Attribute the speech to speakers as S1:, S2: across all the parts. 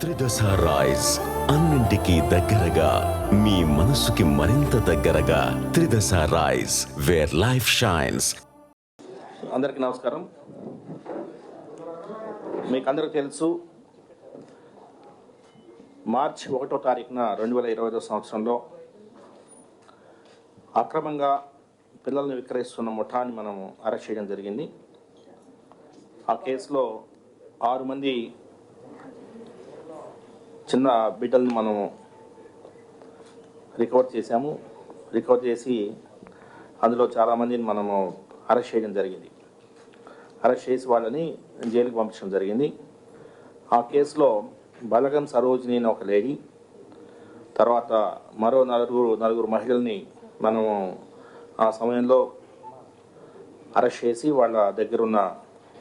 S1: త్రిదశ rice అన్నింటికీ దగ్గరగా మీ మనసుకి మరింత దగ్గరగా త్రిదశ రైస్ వేర్ లైఫ్ షైన్స్.
S2: అందరికీ నమస్కారం. మీకు అందరికీ తెలుసు, మార్చి 1వ తారీఖున 2025 సంవత్సరంలో అక్రమంగా పిల్లల్ని విక్రయిస్తున్న ముఠాన్ని మనము అరెస్ట్ చేయడం జరిగింది. ఆ కేసులో 6 మంది చిన్న బిడ్డల్ని మనము రికవర్ చేశాము. రికవర్ చేసి అందులో చాలామందిని మనము అరెస్ట్ చేయడం జరిగింది. అరెస్ట్ చేసి వాళ్ళని జైలుకి పంపించడం జరిగింది. ఆ కేసులో బలగం సరోజిని అని ఒక లేడీ, తర్వాత మరో నలుగురు మహిళల్ని మనము ఆ సమయంలో అరెస్ట్ చేసి వాళ్ళ దగ్గర ఉన్న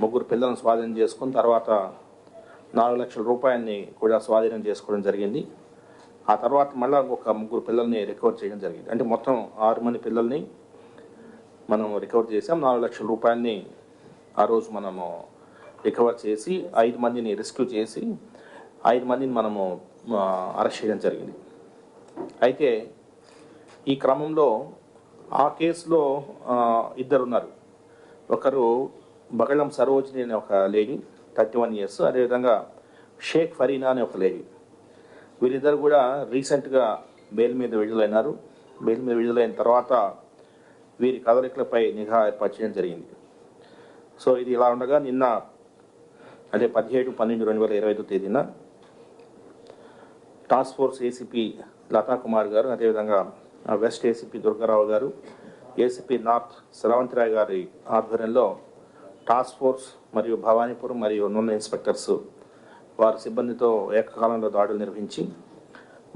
S2: 3 పిల్లలను స్వాధీనం చేసుకుని తర్వాత 4 లక్షల రూపాయలని కూడా స్వాధీనం చేసుకోవడం జరిగింది. ఆ తర్వాత మళ్ళీ ఒక 3 పిల్లల్ని రికవర్ చేయడం జరిగింది. అంటే మొత్తం 6 మంది పిల్లల్ని మనం రికవర్ చేసాం. 4 లక్షల రూపాయలని ఆ రోజు మనము రికవర్ చేసి 5 మందిని రెస్క్యూ చేసి 5 మందిని మనము అరెస్ట్ చేయడం జరిగింది. అయితే ఈ క్రమంలో ఆ కేసులో 2 ఉన్నారు. ఒకరు బగళం సరోజిని అనే ఒక లేడీ 31 ఇయర్స్, అదేవిధంగా షేక్ ఫరీనా అనే ఒక లేడీ. వీరిద్దరు కూడా రీసెంట్గా బెయిల్ మీద విడుదలైనారు. బెయిల్ మీద విడుదలైన తర్వాత వీరి కదలికలపై నిఘా ఏర్పాటు చేయడం జరిగింది. సో ఇది ఇలా ఉండగా నిన్న అంటే 17/12/2025 తేదీన task force ACP Latha Kumar గారు, అదేవిధంగా వెస్ట్ ఏసీపీ దుర్గారావు గారు, ఏసీపీ నార్త్ శ్రవంత్ రాయ్ గారి ఆధ్వర్యంలో టాస్క్ ఫోర్స్ మరియు భవానీపురం మరియు నున్న ఇన్స్పెక్టర్స్ వారి సిబ్బందితో ఏకకాలంలో దాడులు నిర్వహించి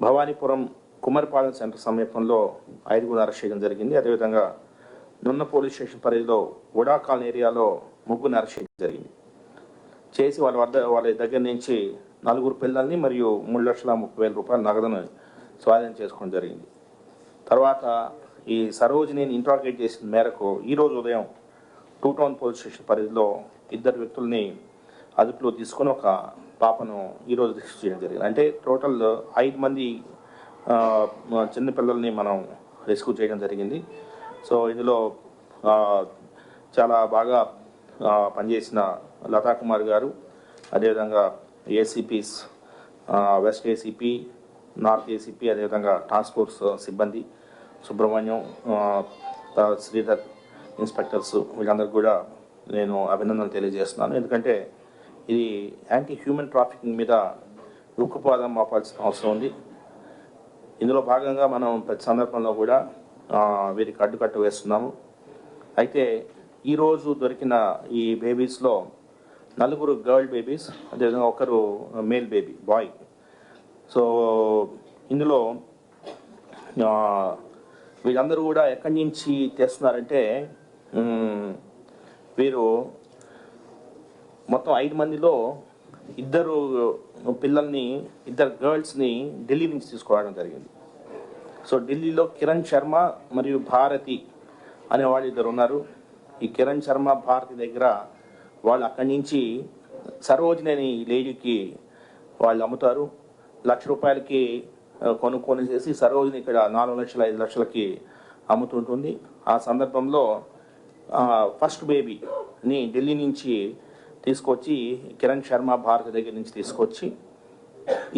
S2: భవానీపురం కుమ్మరిపాలెం సెంటర్ సమీపంలో 5 అరెస్ట్ చేయడం జరిగింది. అదేవిధంగా నున్న పోలీస్ స్టేషన్ పరిధిలో ఉడా కాలనీ ఏరియాలో 3 అరెస్ట్ చేయడం జరిగింది. చేసి వాళ్ళ దగ్గర నుంచి 4 పిల్లల్ని మరియు 3,30,000 రూపాయల నగదును స్వాధీనం చేసుకోవడం జరిగింది. తర్వాత ఈ సరోజిని ఇంట్రాగేట్ చేసిన మేరకు ఈరోజు ఉదయం 2 టౌన్ పోలీస్ స్టేషన్ పరిధిలో 2 వ్యక్తుల్ని అదుపులో తీసుకొని ఒక పాపను ఈరోజు రిస్క్ చేయడం జరిగింది. అంటే టోటల్ 5 మంది చిన్నపిల్లల్ని మనం రెస్క్యూ చేయడం జరిగింది. సో ఇందులో చాలా బాగా పనిచేసిన లతా కుమార్ గారు, అదేవిధంగా ACPs west ACP, north ACP, అదేవిధంగా టాస్క్ ఫోర్స్ సిబ్బంది సుబ్రహ్మణ్యం, శ్రీధర్ ఇన్స్పెక్టర్స్ వీళ్ళందరికీ కూడా నేను అభినందనలు తెలియజేస్తున్నాను. ఎందుకంటే ఇది యాంటీ హ్యూమన్ ట్రాఫికింగ్ మీద ఉక్కుపాదం మోపాల్సిన అవసరం ఉంది. ఇందులో భాగంగా మనం ప్రతి సందర్భంలో కూడా వీరికి అడ్డుకట్ట వేస్తున్నాము. అయితే ఈరోజు దొరికిన ఈ బేబీస్లో 4 గర్ల్ బేబీస్, అదేవిధంగా 1 మేల్ బేబీ బాయ్. సో ఇందులో వీళ్ళందరూ కూడా ఎక్కడి నుంచి తెస్తున్నారంటే వీరు మొత్తం 5 మందిలో 2 పిల్లల్ని 2 గర్ల్స్ని ఢిల్లీ నుంచి తీసుకురావడం జరిగింది. సో ఢిల్లీలో కిరణ్ శర్మ మరియు భారతి అనే వాళ్ళు 2 ఉన్నారు. ఈ కిరణ్ శర్మ భారతి దగ్గర వాళ్ళు అక్కడి నుంచి సరోజిని అనే లేడీకి వాళ్ళు అమ్ముతారు. 1,00,000 రూపాయలకి కొనుక్కొని చేసి సరోజిని ఇక్కడ 4 లక్షల 5 లక్షలకి అమ్ముతుంటుంది. ఆ సందర్భంలో ఫస్ట్ బేబీని ఢిల్లీ నుంచి తీసుకొచ్చి కిరణ్ శర్మ భారతి దగ్గర నుంచి తీసుకొచ్చి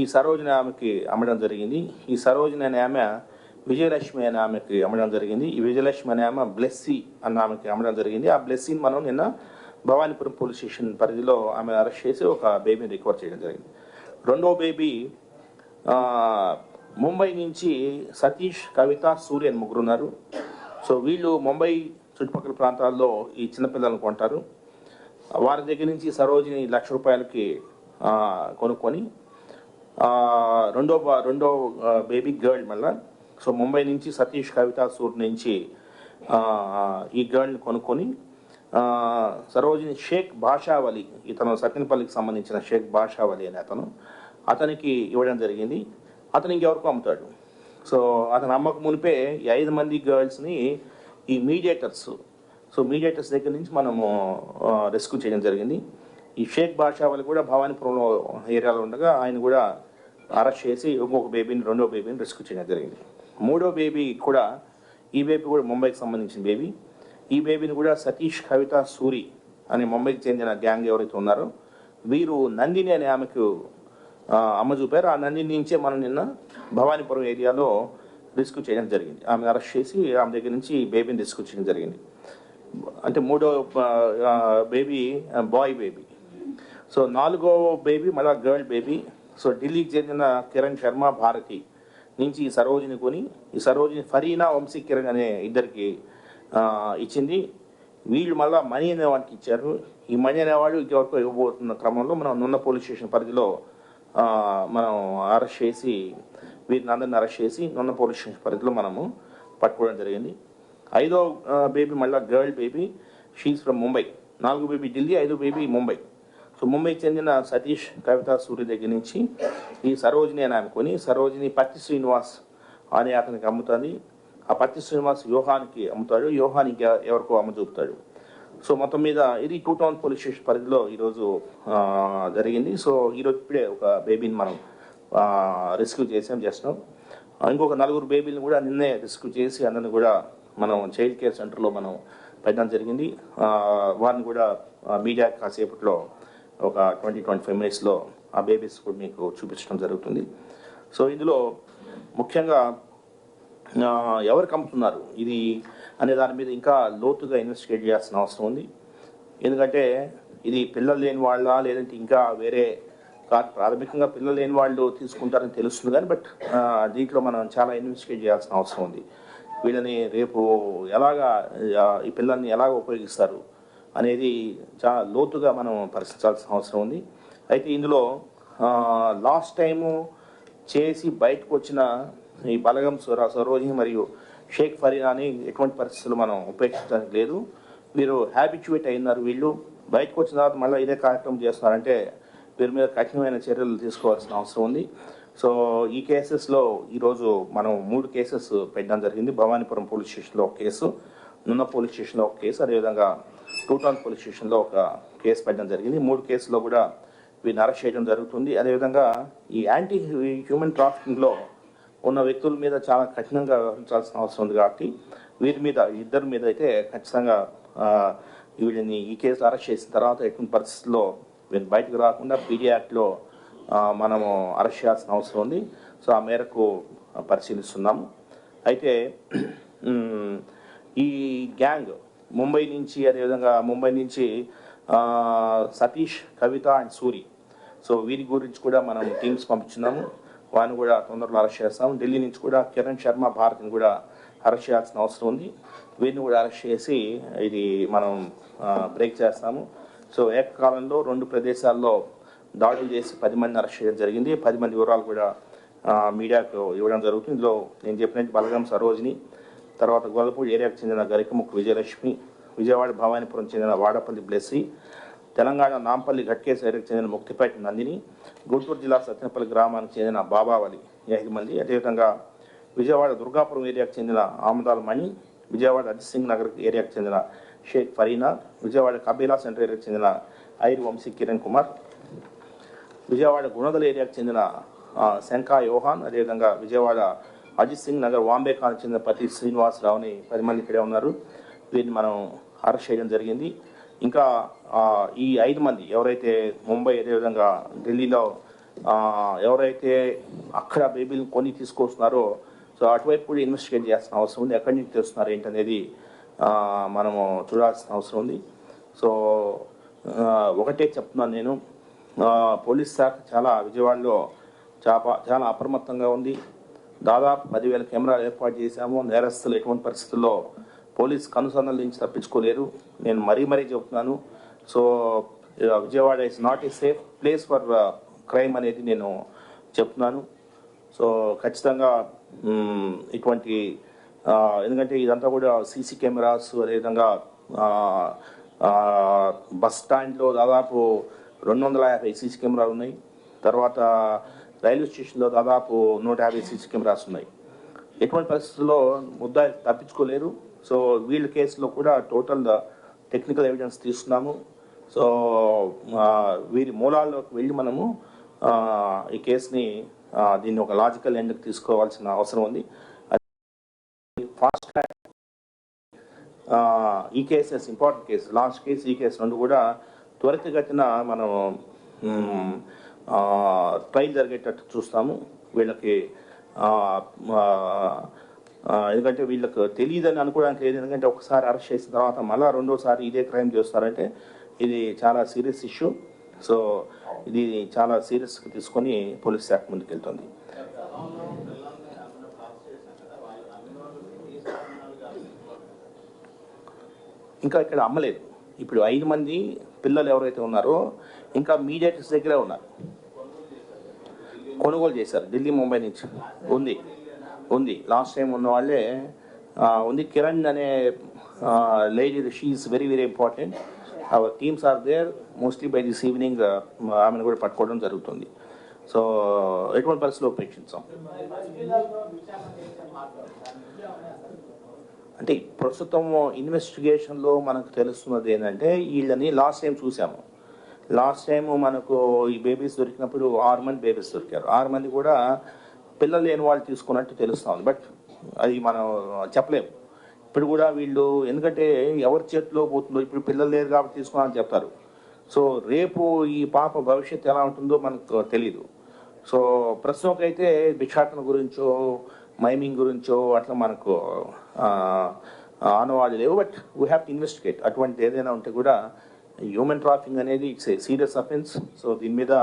S2: ఈ సరోజిని ఆమెకి అమ్మడం జరిగింది. ఈ సరోజిని అనే ఆమె విజయలక్ష్మి అనే ఆమెకి అమ్మడం జరిగింది. ఈ విజయలక్ష్మి అనే ఆమె బ్లెస్సీ అన్న ఆమెకి అమ్మడం జరిగింది. ఆ బ్లెస్సీని మనం నిన్న భవానీపురం పోలీస్ స్టేషన్ పరిధిలో ఆమె అరెస్ట్ చేసి ఒక బేబీని రికవర్ చేయడం జరిగింది. 2వ బేబీ ముంబై నుంచి సతీష్, కవిత, సూర్యన్ 3 ఉన్నారు. సో వీళ్ళు ముంబై చుట్టుపక్కల ప్రాంతాల్లో ఈ చిన్నపిల్లలను కొంటారు. వారి దగ్గర నుంచి సరోజిని 1,00,000 రూపాయలకి కొనుక్కొని రెండో బేబీ గర్ల్ మళ్ళా. సో ముంబై నుంచి సతీష్, కవిత, సూర్య నుంచి ఈ గర్ల్ని కొనుక్కొని సరోజిని షేక్ బాషావలి, ఇతను సత్యనపల్లికి సంబంధించిన షేక్ బాషావలి అనే అతనికి ఇవ్వడం జరిగింది. అతను ఇంకెవరకు అమ్ముతాడు. సో అతను అమ్మకు మునిపే ఈ 5 మంది గర్ల్స్ని ఈ మీడియేటర్స్ దగ్గర నుంచి మనము రెస్క్యూ చేయడం జరిగింది. ఈ షేక్ బాషా వాళ్ళు కూడా భవానీపురంలో ఏరియాలో ఉండగా ఆయన కూడా అరెస్ట్ చేసి ఇంకొక బేబీని, రెండో బేబీని రెస్క్యూ చేయడం జరిగింది. మూడో బేబీ కూడా, ఈ బేబీ కూడా ముంబైకి సంబంధించిన బేబీ. ఈ బేబీని కూడా సతీష్, కవిత, సూరి అనే ముంబైకి చెందిన గ్యాంగ్ ఎవరైతే ఉన్నారో వీరు నందిని అనే ఆమెకు అమ్మ చూపారు. ఆ నందిని నుంచే మనం నిన్న భవానీపురం ఏరియాలో రెస్క్యూ చేయడం జరిగింది. ఆమె అరెస్ట్ చేసి ఆమె దగ్గర నుంచి బేబీని రెస్క్యూ చేయడం జరిగింది. అంటే మూడో బేబీ బాయ్ బేబీ. సో నాలుగో బేబీ మళ్ళా గర్ల్ బేబీ. సో ఢిల్లీకి చెందిన కిరణ్ శర్మ, భారతి నుంచి ఈ సరోజిని కొని, ఈ సరోజిని ఫరీనా, వంశీ కిరణ్ అనే ఇద్దరికి ఇచ్చింది. వీళ్ళు మళ్ళీ మనీ అనే వాడికి ఇచ్చారు. ఈ మనీ అనేవాడు ఇంకెవరికో ఇవ్వబోతున్న క్రమంలో మనం నున్న పోలీస్ స్టేషన్ పరిధిలో మనం అరెస్ట్ చేసి, వీరిని అందరిని అరెస్ట్ చేసి నున్న పోలీస్ స్టేషన్ పరిధిలో మనము పట్టుకోవడం జరిగింది. ఐదో బేబీ మళ్ళీ girl baby, she from Mumbai. నాలుగో బేబీ ఢిల్లీ, ఐదో బేబీ ముంబై. సో ముంబైకి చెందిన సతీష్, కవిత, సూర్య దగ్గర నుంచి ఈ సరోజిని అని అనుకొని, సరోజిని పత్తి శ్రీనివాస్ అనే అతనికి అమ్ముతుంది. ఆ పత్తి శ్రీనివాస్ యోహానికి అమ్ముతాడు, యోహానికి ఎవరికో అమ్మ చూపుతాడు. సో మొత్తం మీద ఇది 2 టౌన్ పోలీస్ స్టేషన్ పరిధిలో ఈరోజు జరిగింది. సో ఈరోజు ఇప్పుడే ఒక బేబీని మనం రెస్క్యూ చేసినాం. ఇంకొక 4 బేబీలను కూడా నిన్నే రెస్క్యూ చేసి అందరిని కూడా మనం చైల్డ్ కేర్ సెంటర్లో మనం పెట్టడం జరిగింది. వారిని కూడా మీడియా కాసేపట్లో ఒక 20-25 మినిట్స్లో ఆ బేబీస్ కూడా మీకు చూపించడం జరుగుతుంది. సో ఇందులో ముఖ్యంగా ఎవరికి అమ్ముతున్నారు ఇది అనే దాని మీద ఇంకా లోతుగా ఇన్వెస్టిగేట్ చేయాల్సిన అవసరం ఉంది. ఎందుకంటే ఇది పిల్లలు లేని వాళ్ళ, లేదంటే ఇంకా వేరే కాదు. ప్రాథమికంగా పిల్లలు లేని వాళ్ళు తీసుకుంటారని తెలుస్తుంది కానీ బట్ దీంట్లో మనం చాలా ఇన్వెస్టిగేట్ చేయాల్సిన అవసరం ఉంది. వీళ్ళని రేపు ఎలాగా ఈ పిల్లల్ని ఎలాగ ఉపయోగిస్తారు అనేది చాలా లోతుగా మనం పరిశీలించాల్సిన అవసరం ఉంది. అయితే ఇందులో లాస్ట్ టైము చేసి బయటకు వచ్చిన ఈ బలగం సరోజిని మరియు షేక్ ఫరీనాని ఎటువంటి పరిస్థితులు మనం ఉపేక్షించడానికి లేదు. వీరు హ్యాబిచ్యువేట్ అయినారు. వీళ్ళు బయటకు వచ్చిన తర్వాత మళ్ళీ ఇదే కార్యక్రమం చేస్తున్నారంటే వీరి మీద కఠినమైన చర్యలు తీసుకోవాల్సిన అవసరం ఉంది. సో ఈ కేసెస్లో ఈరోజు మనం 3 కేసెస్ పెట్టడం జరిగింది. భవానీపురం పోలీస్ స్టేషన్లో ఒక కేసు, నున్న పోలీస్ స్టేషన్లో ఒక కేసు, అదేవిధంగా 2 టౌన్ పోలీస్ స్టేషన్లో ఒక కేసు పెట్టడం జరిగింది. 3 కేసుల్లో కూడా వీరిని అరెస్ట్ చేయడం జరుగుతుంది. అదేవిధంగా ఈ యాంటీ హ్యూమన్ ట్రాఫికింగ్లో ఉన్న వ్యక్తుల మీద చాలా కఠినంగా వ్యవహరించాల్సిన అవసరం ఉంది. కాబట్టి వీరి మీద, ఇద్దరి మీద అయితే ఖచ్చితంగా వీళ్ళని ఈ కేసు అరెస్ట్ చేసిన తర్వాత ఎటువంటి పరిస్థితుల్లో వీళ్ళు బయటకు రాకుండా పీడీ యాక్ట్లో మనము అరెస్ట్ చేయాల్సిన అవసరం ఉంది. సో ఆ మేరకు పరిశీలిస్తున్నాము. అయితే ఈ గ్యాంగ్ ముంబై నుంచి, అదేవిధంగా ముంబై నుంచి సతీష్, కవిత అండ్ సూరి, సో వీరి గురించి కూడా మనం టీమ్స్ పంపించున్నాము. వారిని కూడా తొందరలో అరెస్ట్ చేస్తాము. ఢిల్లీ నుంచి కూడా కిరణ్ శర్మ, భారత్ని కూడా అరెస్ట్ చేయాల్సిన అవసరం ఉంది. వీరిని కూడా అరెస్ట్ చేసి ఇది మనం బ్రేక్ చేస్తాము. సో ఏకకాలంలో 2 ప్రదేశాల్లో దాడులు చేసి 10 మందిని అరెస్ట్ చేయడం జరిగింది. 10 మంది వివరాలు కూడా మీడియాకు ఇవ్వడం జరుగుతుంది. ఇందులో నేను చెప్పినట్టు బలగం సరోజిని, తర్వాత గోదపూడి ఏరియాకు చెందిన గరికముక్కు విజయలక్ష్మి, విజయవాడ భవానీపురం చెందిన వాడపల్లి బ్లెస్సీ, తెలంగాణ నాంపల్లి ఘట్కేశ్ ఏరియాకు చెందిన ముక్తిపేట నందిని, గుంటూరు జిల్లా సత్యనపల్లి గ్రామానికి చెందిన బాబావలి 5 మంది, అదేవిధంగా విజయవాడ దుర్గాపురం ఏరియాకు చెందిన ఆమదాల మణి, విజయవాడ అజిత్ సింగ్ నగర్ ఏరియాకు చెందిన షేక్ ఫరీనా, విజయవాడ కబీలా సెంటర్ ఏరియాకు చెందిన ఐర్ వంశీ కిరణ్ కుమార్, విజయవాడ గుణదల ఏరియాకు చెందిన శంకా యోహాన్, అదేవిధంగా విజయవాడ అజిత్ సింగ్ నగర్ వాంబే ఖాన్కి చెందిన పతి శ్రీనివాసరావుని 10 మంది ఇక్కడే ఉన్నారు. వీరిని మనం అరెస్ట్ చేయడం జరిగింది. ఇంకా ఈ 5 మంది ఎవరైతే ముంబై, అదేవిధంగా ఢిల్లీలో ఎవరైతే అక్కడ బేబీలు కొని తీసుకొస్తున్నారో సో అటువైపు కూడా ఇన్వెస్టిగేట్ చేయాల్సిన అవసరం ఉంది. ఎక్కడి నుంచి తెస్తున్నారు ఏంటనేది మనము చూడాల్సిన అవసరం ఉంది. సో ఒకటే చెప్తున్నాను నేను, పోలీస్ శాఖ విజయవాడలో చాలా అప్రమత్తంగా ఉంది. దాదాపు 10,000 కెమెరాలు ఏర్పాటు చేశాము. నేరస్తులు ఎటువంటి పరిస్థితుల్లో పోలీస్ కనుసన్నల నుంచి తప్పించుకోలేరు. నేను మరీ చెబుతున్నాను. So Vijayawada is not a safe place for crime అనేది నేను చెప్తున్నాను. సో ఖచ్చితంగా ఇటువంటి ఎందుకంటే ఇదంతా కూడా సీసీ కెమెరాస్, అదేవిధంగా బస్ స్టాండ్లో దాదాపు 250 సీసీ కెమెరాలు ఉన్నాయి. తర్వాత రైల్వే స్టేషన్లో దాదాపు 150 సీసీ కెమెరాస్ ఉన్నాయి. ఎటువంటి పరిస్థితుల్లో ముద్దాయిలు తప్పించుకోలేరు. సో వీళ్ళ కేసులో కూడా టోటల్ టెక్నికల్ ఎవిడెన్స్ తీస్తున్నాము. సో వీరి మూలాల్లోకి వెళ్ళి మనము ఈ కేసుని దీన్ని ఒక లాజికల్ ఎండ్కి తీసుకోవాల్సిన అవసరం ఉంది. ఫాస్ట్ ట్రాక్ ఈ cases important case, last case ఈ కేసు రెండు కూడా త్వరితగతిన మనం ట్రయల్ జరిగేటట్టు చూస్తాము. వీళ్ళకి ఎందుకంటే వీళ్ళకి తెలియదని అనుకోవడానికి లేదు. ఎందుకంటే ఒకసారి అరెస్ట్ చేసిన తర్వాత మళ్ళీ రెండోసారి ఇదే క్రైమ్ చేస్తారంటే ఇది చాలా సీరియస్ ఇష్యూ. సో ఇది చాలా సీరియస్గా తీసుకొని పోలీస్ శాఖ ముందుకెళ్తుంది. ఇంకా ఇక్కడ అమ్మలేదు. ఇప్పుడు 5 మంది పిల్లలు ఎవరైతే ఉన్నారో ఇంకా మీడియేటర్స్ దగ్గరే ఉన్నారు, కొనుగోలు చేశారు. ఢిల్లీ, ముంబై నుంచి ఉంది లాస్ట్ టైం ఉన్న వాళ్ళే ఉంది. కిరణ్ అనే lady, she is very very important. Our teams are there. Mostly by this evening ఆమెను కూడా పట్టుకోవడం జరుగుతుంది. సో ఎటువంటి పరిస్థితుల్లో ఉపేక్షించాం అంటే ప్రస్తుతం ఇన్వెస్టిగేషన్లో మనకు తెలుస్తున్నది ఏంటంటే వీళ్ళని లాస్ట్ టైం చూసాము. లాస్ట్ టైం మనకు ఈ బేబీస్ దొరికినప్పుడు 6 మంది బేబీస్ దొరికారు. 6 మంది కూడా పిల్లలు లేని వాళ్ళు తీసుకున్నట్టు తెలుస్తూ ఉంది. బట్ అది మనం చెప్పలేము. ఇప్పుడు కూడా వీళ్ళు ఎందుకంటే ఎవరి చేతిలో పోతుందో, ఇప్పుడు పిల్లలు లేరు కాబట్టి తీసుకున్నామని చెప్తారు. సో రేపు ఈ పాప భవిష్యత్తు ఎలా ఉంటుందో మనకు తెలీదు. సో ప్రస్తుతం అయితే భిక్షాటన గురించో మైమింగ్ గురించో అట్లా మనకు ఆనవాళ్ళు లేవు. But we have to investigate. అటువంటి ఏదైనా ఉంటే కూడా హ్యూమన్ ట్రాఫికింగ్ అనేది it's a serious offence. So దీని మీద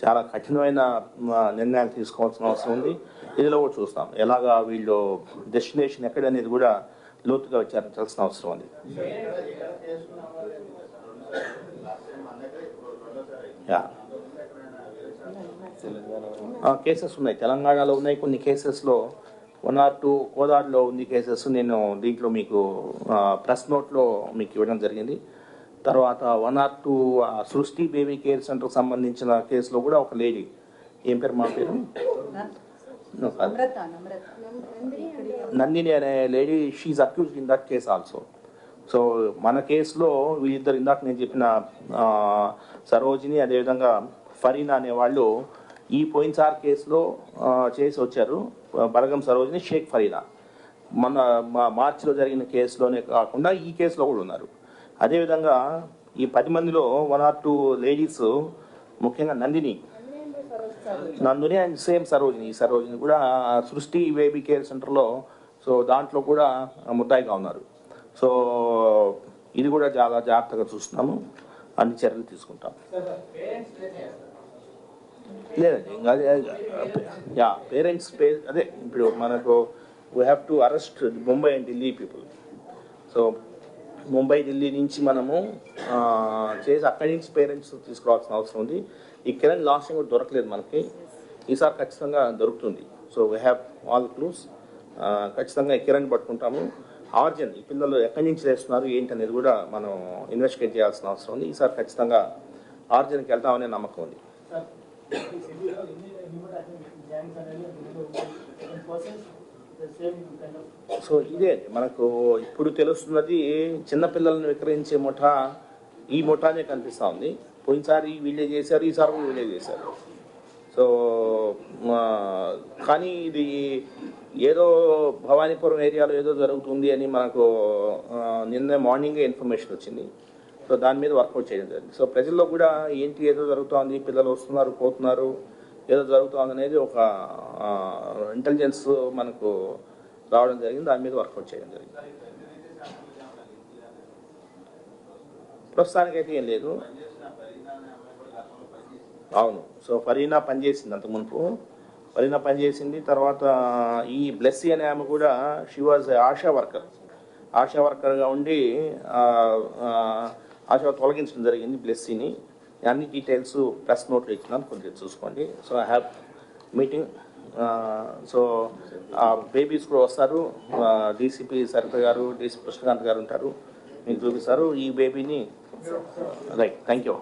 S2: చాలా కఠినమైన నిర్ణయాలు తీసుకోవాల్సిన అవసరం ఉంది. ఇదిలో కూడా చూస్తాం ఎలాగా వీళ్ళు డెస్టినేషన్ ఎక్కడనేది కూడా లోతుగా విచారించాల్సిన అవసరం ఉంది. కేసెస్ ఉన్నాయి, తెలంగాణలో ఉన్నాయి. కొన్ని కేసెస్లో 1 or 2 కోదాడులో ఉంది కేసెస్. నేను దీంట్లో మీకు ప్రెస్ నోట్లో మీకు ఇవ్వడం జరిగింది. తర్వాత 1 or 2 సృష్టి బేబీ కేర్ సెంటర్కి సంబంధించిన కేసులో కూడా ఒక లేడీ, ఏం పేరు మా పేరు, నందిని అనే lady, she accused in that case also. So మన కేసులో వీళ్ళిద్దరు ఇందాక నేను చెప్పిన సరోజిని అదేవిధంగా ఫరీనా అనేవాళ్ళు ఈ పోయినసారి కేసులో చేసి వచ్చారు. బలగం సరోజిని, షేక్ ఫరీనా మన మార్చిలో జరిగిన కేసులోనే కాకుండా ఈ కేసులో కూడా ఉన్నారు. అదేవిధంగా ఈ 10 మందిలో 1 or 2 లేడీస్, ముఖ్యంగా నందిని అండ్ సేమ్ సరోజిని కూడా సృష్టి బేబీ కేర్ సెంటర్లో, సో దాంట్లో కూడా ముద్దాయిగా ఉన్నారు. సో ఇది కూడా చాలా జాగ్రత్తగా చూస్తున్నాము, అన్ని చర్యలు తీసుకుంటాం. లేదండి ఇంకా పేరెంట్స్ అదే ఇప్పుడు మనకు we have to arrest Mumbai and Delhi people. So Mumbai, Delhi నుంచి మనము చేసి అక్కడి నుంచి పేరెంట్స్ తీసుకురావాల్సిన అవసరం ఉంది. ఈ కిరణ్ లాస్ట్ టైం కూడా దొరకలేదు మనకి, ఈసారి ఖచ్చితంగా దొరుకుతుంది. So we have all clues. ఖచ్చితంగా ఈ కిరణ్ పట్టుకుంటాము. ఆర్జన్, ఈ పిల్లలు ఎక్కడి నుంచి చేస్తున్నారు ఏంటి అనేది కూడా మనం ఇన్వెస్టిగేట్ చేయాల్సిన అవసరం ఉంది. ఈసారి ఖచ్చితంగా ఆర్జన్కి వెళ్తామనే నమ్మకం ఉంది. సో ఇదే మనకు ఇప్పుడు తెలుస్తున్నది, చిన్నపిల్లలను విక్రయించే ముఠా ఈ ముఠానే కనిపిస్తూ ఉంది. పోయినసారి వీళ్ళే చేశారు, ఈసారి కూడా వీళ్ళే చేశారు. సో కానీ ఇది ఏదో భవానీపురం ఏరియాలో ఏదో జరుగుతుంది అని మనకు నిన్న మార్నింగే ఇన్ఫర్మేషన్ వచ్చింది. సో దాని మీద వర్కౌట్ చేయడం జరిగింది. సో ప్రజల్లో కూడా ఏంటి ఏదో జరుగుతుంది, పిల్లలు వస్తున్నారు పోతున్నారు, ఏదో జరుగుతుంది అనేది ఒక ఇంటెలిజెన్స్ మనకు రావడం జరిగింది. దాని మీద వర్కౌట్ చేయడం జరిగింది. ప్రస్తుతానికైతే ఏం లేదు. అవును, సో ఫరీనా పనిచేసింది అంత మునుపు. ఫరీనా పనిచేసింది. తర్వాత ఈ బ్లెస్సీ అనే ఆమె కూడా షీ వాజ్ ఆశా వర్కర్గా ఉండి ఆశా తొలగించడం జరిగింది బ్లెస్సీని. అన్ని డీటెయిల్స్ ప్రెస్ నోట్లో ఇచ్చినాను, కొంచెం చూసుకోండి. So I have meeting. So babies కూడా వస్తారు. డీసీపీ సరిత గారు, డీసీపీ కృష్ణకాంత్ గారు ఉంటారు, మీకు చూపిస్తారు ఈ బేబీని. Right, thank you.